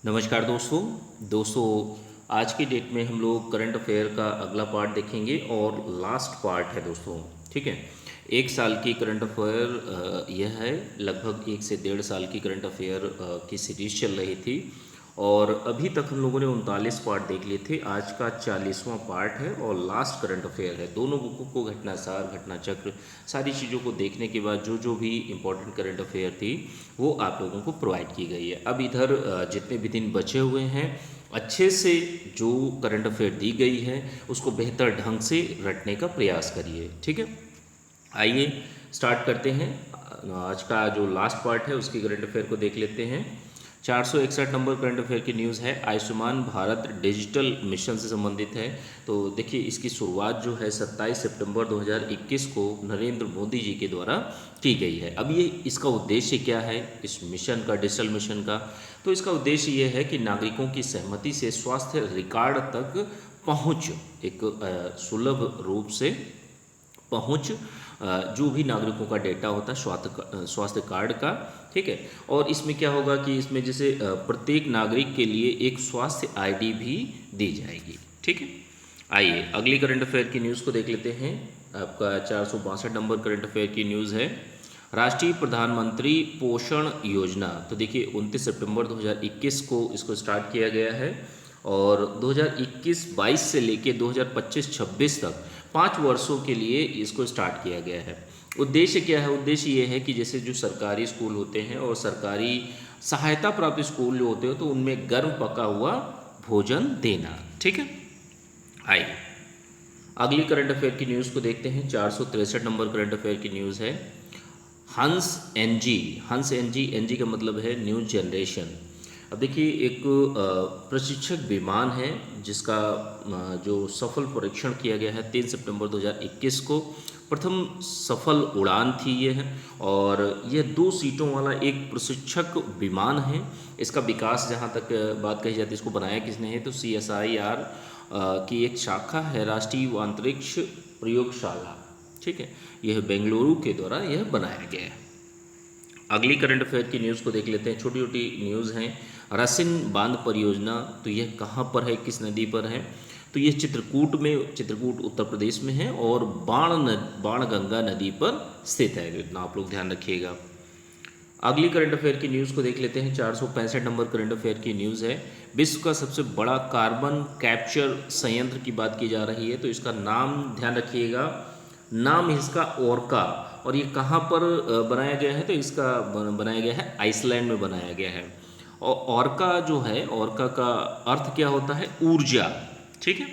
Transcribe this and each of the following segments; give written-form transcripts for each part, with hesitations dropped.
नमस्कार दोस्तों आज की डेट में हम लोग करंट अफेयर का अगला पार्ट देखेंगे और लास्ट पार्ट है दोस्तों। ठीक है। एक साल की करंट अफेयर यह है। लगभग 1 से 1.5 साल की करंट अफेयर की सीरीज चल रही थी और अभी तक हम लोगों ने 39 पार्ट देख लिए थे। आज का 40वां पार्ट है और लास्ट करंट अफेयर है। दोनों बुकों को घटनासार, घटना चक्र, सारी चीज़ों को देखने के बाद जो जो भी इम्पोर्टेंट करंट अफेयर थी वो आप लोगों को प्रोवाइड की गई है। अब इधर जितने भी दिन बचे हुए हैं अच्छे से जो करंट अफेयर दी गई है उसको बेहतर ढंग से रटने का प्रयास करिए। ठीक है। आइए स्टार्ट करते हैं। आज का जो लास्ट पार्ट है उसकी करंट अफेयर को देख लेते हैं। 461 नंबर करंट अफेयर की न्यूज़ है, आयुष्मान भारत डिजिटल मिशन से संबंधित है। तो देखिए इसकी शुरुआत जो है 27 सितंबर 2021 को नरेंद्र मोदी जी के द्वारा की गई है। अब ये इसका उद्देश्य क्या है इस मिशन का, डिजिटल मिशन का? तो इसका उद्देश्य ये है कि नागरिकों की सहमति से स्वास्थ्य रिकॉर्ड तक पहुँच, एक सुलभ रूप से पहुँच, जो भी नागरिकों का डेटा होता है स्वास्थ्य कार्ड का। ठीक है। और इसमें क्या होगा कि इसमें जैसे प्रत्येक नागरिक के लिए एक स्वास्थ्य आईडी भी दी जाएगी। ठीक है। आइए अगली करंट अफेयर की न्यूज़ को देख लेते हैं। आपका 462 नंबर करंट अफेयर की न्यूज़ है, राष्ट्रीय प्रधानमंत्री पोषण योजना। तो देखिए 29 सितंबर 2021 को इसको स्टार्ट किया गया है और 2021-22 से लेके 2025-26 तक 5 वर्षों के लिए इसको स्टार्ट किया गया है। उद्देश्य क्या है? उद्देश्य ये है कि जैसे जो सरकारी स्कूल होते हैं और सरकारी सहायता प्राप्त स्कूल जो होते हैं तो उनमें गर्म पका हुआ भोजन देना। ठीक है। आइए अगली करंट अफेयर की न्यूज़ को देखते हैं। 463 नंबर करंट अफेयर की न्यूज़ है, हंस एनजी। हंस एनजी, एनजी का मतलब है न्यू जनरेशन। अब देखिए एक प्रशिक्षक विमान है जिसका जो सफल परीक्षण किया गया है 3 सितंबर 2021 को। प्रथम सफल उड़ान थी ये है और यह 2 सीटों वाला एक प्रशिक्षक विमान है। इसका विकास जहाँ तक बात कही जाती है, इसको बनाया किसने है तो CSIR की एक शाखा है, राष्ट्रीय अंतरिक्ष प्रयोगशाला। ठीक है। यह बेंगलुरु के द्वारा यह बनाया गया है। अगली करंट अफेयर की न्यूज़ को देख लेते हैं। छोटी छोटी न्यूज़ हैं। रासिन बांध परियोजना, तो यह कहाँ पर है, किस नदी पर है? तो यह चित्रकूट उत्तर प्रदेश में है और बाणगंगा नदी पर स्थित है। इतना आप लोग ध्यान रखिएगा। अगली करंट अफेयर की न्यूज़ को देख लेते हैं। 465 नंबर करंट अफेयर की न्यूज़ है, विश्व का सबसे बड़ा कार्बन कैप्चर संयंत्र की बात की जा रही है। तो इसका नाम ध्यान रखिएगा, नाम इसका ओरका। और ये कहाँ पर बनाया गया है तो इसका बनाया गया है आइसलैंड में बनाया गया है। और ओरका जो है, ओरका का अर्थ क्या होता है? ऊर्जा। ठीक है।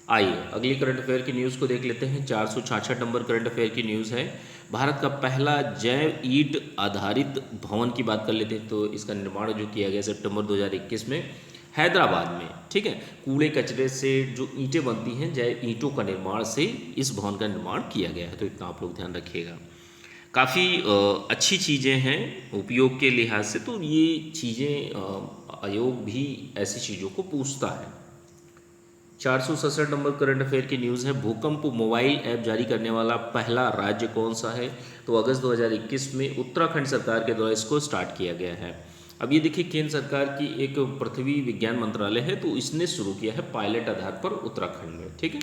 आइए अगली करंट अफेयर की न्यूज़ को देख लेते हैं। 466 नंबर करंट अफेयर की न्यूज़ है, भारत का पहला जैव ईंट आधारित भवन की बात कर लेते हैं। तो इसका निर्माण जो किया गया सितंबर 2021 में हैदराबाद में। ठीक है। कूड़े कचरे से जो ईंटें बनती हैं, जैव ईंटों का निर्माण से इस भवन का निर्माण किया गया है। तो इतना आप लोग ध्यान रखिएगा। काफ़ी अच्छी चीज़ें हैं उपयोग के लिहाज से। तो ये चीज़ें आयोग भी ऐसी चीज़ों को पूछता है। 467 नंबर करंट अफेयर की न्यूज़ है, भूकंप मोबाइल ऐप जारी करने वाला पहला राज्य कौन सा है? तो अगस्त 2021 में उत्तराखंड सरकार के द्वारा इसको स्टार्ट किया गया है। अब ये देखिए केंद्र सरकार की एक पृथ्वी विज्ञान मंत्रालय है तो इसने शुरू किया है पायलट आधार पर उत्तराखंड में। ठीक है।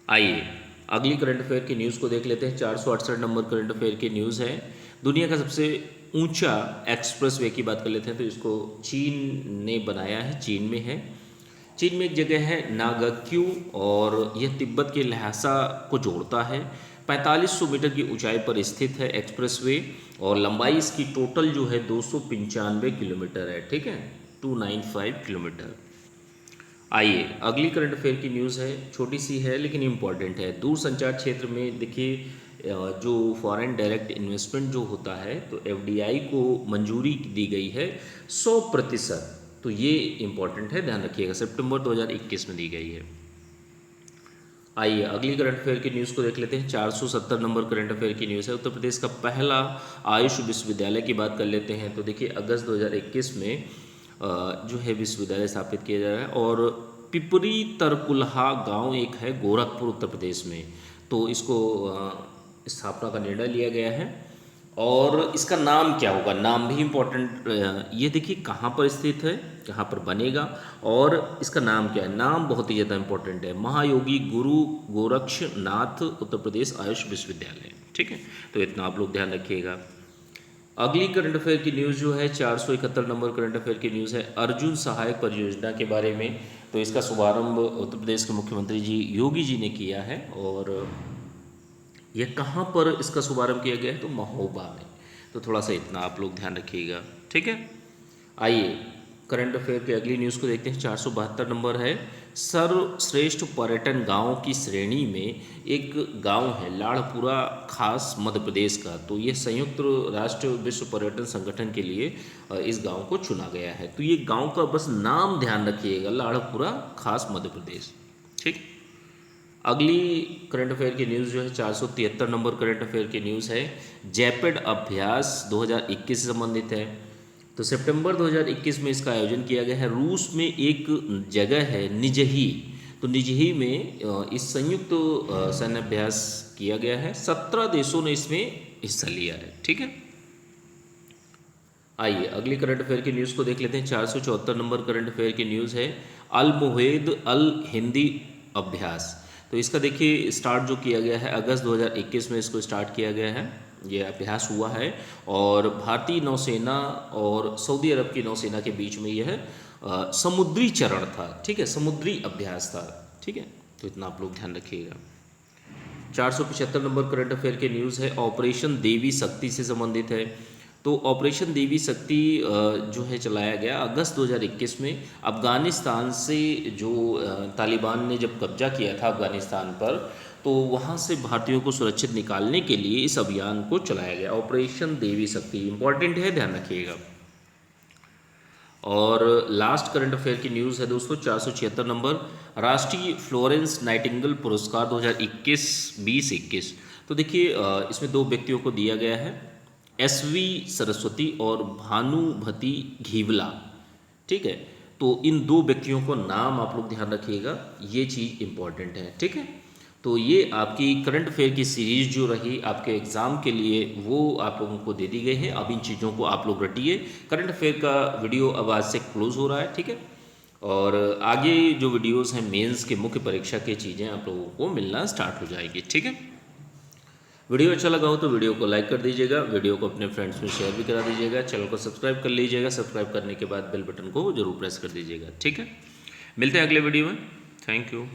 आइए अगली करंट अफेयर की न्यूज़ को देख लेते हैं। 468 नंबर करंट अफेयर की न्यूज़ है, दुनिया का सबसे ऊंचा एक्सप्रेस वे की बात कर लेते हैं। तो इसको चीन ने बनाया है, चीन में है। चीन में एक जगह है नागाक्यू और यह तिब्बत के ल्हासा को जोड़ता है। 4500 मीटर की ऊंचाई पर स्थित है एक्सप्रेसवे और लंबाई इसकी टोटल जो है 295 किलोमीटर है। ठीक है, 295 किलोमीटर। आइए अगली करंट अफेयर की न्यूज़ है, छोटी सी है लेकिन इम्पॉर्टेंट है। दूरसंचार क्षेत्र में देखिए जो फॉरेन डायरेक्ट इन्वेस्टमेंट जो होता है तो FDI को मंजूरी दी गई है 100%। तो ये इम्पॉर्टेंट है, ध्यान रखिएगा, सितंबर 2021 में दी गई है। आइए अगली करंट अफेयर की न्यूज़ को देख लेते हैं। 470 नंबर करंट अफेयर की न्यूज़ है, उत्तर प्रदेश का पहला आयुष विश्वविद्यालय की बात कर लेते हैं। तो देखिए अगस्त 2021 में जो है विश्वविद्यालय स्थापित किया जा रहा है और पिपरी तरकुलहा गांव एक है गोरखपुर उत्तर प्रदेश में। तो इसको स्थापना का निर्णय लिया गया है। और इसका नाम क्या होगा, नाम भी इम्पोर्टेंट। ये देखिए कहाँ पर स्थित है, कहाँ पर बनेगा, और इसका नाम क्या है। नाम बहुत ही ज़्यादा इम्पोर्टेंट है, महायोगी गुरु गोरक्षनाथ उत्तर प्रदेश आयुष विश्वविद्यालय। ठीक है, तो इतना आप लोग ध्यान रखिएगा। अगली करंट अफेयर की न्यूज़ जो है 471 नंबर करंट अफेयर की न्यूज़ है अर्जुन सहायक परियोजना के बारे में। तो इसका शुभारंभ उत्तर प्रदेश के मुख्यमंत्री जी योगी जी ने किया है, और यह कहाँ पर इसका शुभारंभ किया गया है, तो महोबा में। तो थोड़ा सा इतना आप लोग ध्यान रखिएगा। ठीक है, आइए करंट अफेयर की अगली न्यूज़ को देखते हैं। 472 नंबर है सर्वश्रेष्ठ पर्यटन गांव की श्रेणी में एक गांव है लाड़पुरा खास मध्य प्रदेश का। तो ये संयुक्त राष्ट्र विश्व पर्यटन संगठन के लिए इस गांव को चुना गया है। तो ये गांव का बस नाम ध्यान रखिएगा, लाड़पुरा खास मध्य प्रदेश। ठीक, अगली करंट अफेयर की न्यूज़ जो है 473 नंबर करंट अफेयर की न्यूज़ है जैपेड अभ्यास 2021 से संबंधित है। तो सितंबर 2021 में इसका आयोजन किया गया है। रूस में एक जगह है निजही, तो निजही में इस संयुक्त सैन्य अभ्यास किया गया है। 17 देशों ने इसमें हिस्सा लिया है। ठीक है, आइए अगली करंट अफेयर की न्यूज़ को देख लेते हैं। 474 नंबर करंट अफेयर की न्यूज़ है अल मुहेद अल हिंदी अभ्यास। तो इसका देखिए स्टार्ट जो किया गया है अगस्त 2021 में इसको स्टार्ट किया गया है, ये अभ्यास हुआ है। और भारतीय नौसेना और सऊदी अरब की नौसेना के बीच में यह समुद्री चरण था। ठीक है, समुद्री अभ्यास था। ठीक है, तो इतना आप लोग ध्यान रखिएगा। 475 नंबर करंट अफेयर की न्यूज़ है ऑपरेशन देवी शक्ति से संबंधित है। तो ऑपरेशन देवी शक्ति जो है चलाया गया अगस्त 2021 में अफ़गानिस्तान से। जो तालिबान ने जब कब्जा किया था अफ़गानिस्तान पर, तो वहाँ से भारतीयों को सुरक्षित निकालने के लिए इस अभियान को चलाया गया। ऑपरेशन देवी शक्ति इंपॉर्टेंट है, ध्यान रखिएगा। और लास्ट करंट अफेयर की न्यूज़ है दोस्तों 476 नंबर राष्ट्रीय फ्लोरेंस नाइटिंगेल पुरस्कार 2021 तो देखिए इसमें दो व्यक्तियों को दिया गया है, SV सरस्वती और भानुभती घीवला। ठीक है, तो इन दो व्यक्तियों को नाम आप लोग ध्यान रखिएगा, ये चीज़ इंपॉर्टेंट है। ठीक है, तो ये आपकी करंट अफेयर की सीरीज़ जो रही आपके एग्ज़ाम के लिए वो आप लोगों को दे दी गई है। अब इन चीज़ों को आप लोग रटिए। करंट अफेयर का वीडियो अब आज से क्लोज़ हो रहा है। ठीक है, और आगे जो वीडियोस हैं मेंस के मुख्य परीक्षा की चीज़ें आप लोगों को मिलना स्टार्ट हो जाएगी। ठीक है, वीडियो अच्छा लगा हो तो वीडियो को लाइक कर दीजिएगा, वीडियो को अपने फ्रेंड्स में शेयर भी करा दीजिएगा, चैनल को सब्सक्राइब कर लीजिएगा, सब्सक्राइब करने के बाद बेल बटन को जरूर प्रेस कर दीजिएगा। ठीक है, मिलते हैं अगले वीडियो में। Thank you.